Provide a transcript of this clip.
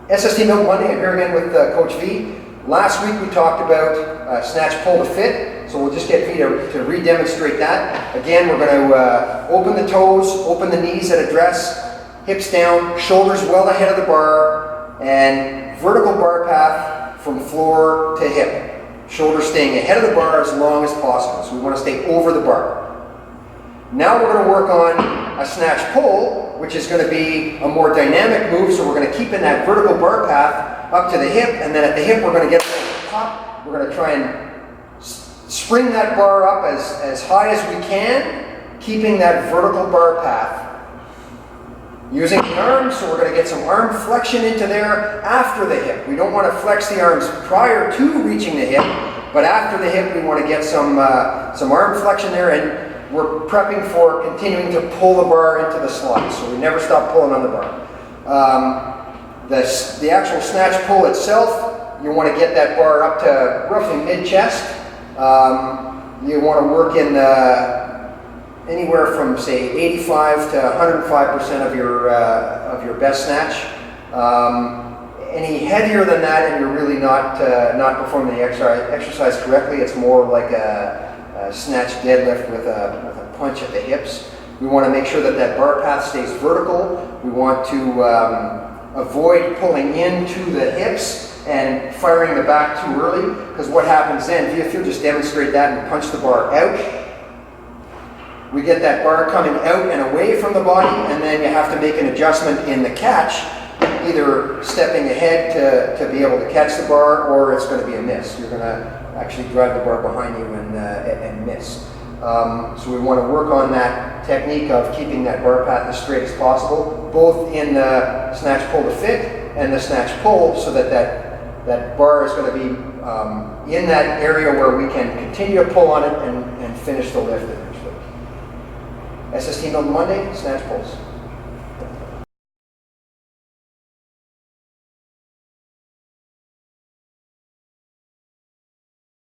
SST Milk Monday, I'm here again with Coach V. Last week we talked about snatch pull to fit, so we'll just get V to re-demonstrate that. Again, we're going to open the toes, open the knees at address, hips down, shoulders well ahead of the bar, and vertical bar path from floor to hip. Shoulders staying ahead of the bar as long as possible, so we want to stay over the bar. Now we're going to work on a snatch pull, which is going to be a more dynamic move, so we're going to keep in that vertical bar path up to the hip, and then at the hip we're going to get a little pop. We're going to try and spring that bar up as high as we can, keeping that vertical bar path. Using the arms, so we're going to get some arm flexion into there after the hip. We don't want to flex the arms prior to reaching the hip, but after the hip we want to get some arm flexion there, and we're prepping for continuing to pull the bar into the slot, so we never stop pulling on the bar. The actual snatch pull itself, you want to get that bar up to roughly mid-chest. You want to work in anywhere from, say, 85 to 105% of your best snatch. Any heavier than that, and you're really not performing the exercise correctly. It's more like a snatch deadlift with a punch at the hips. We want to make sure that that bar path stays vertical. We want to avoid pulling into the hips and firing the back too early, because what happens then, if you'll just demonstrate that and punch the bar out, we get that bar coming out and away from the body, and then you have to make an adjustment in the catch, either stepping ahead to be able to catch the bar, or it's going to be a miss. You're going to actually drive the bar behind you and miss. So we want to work on that technique of keeping that bar path as straight as possible, both in the snatch pull to fit and the snatch pull, so that bar is going to be in that area where we can continue to pull on it and finish the lift eventually. SST Milk Monday, snatch pulls.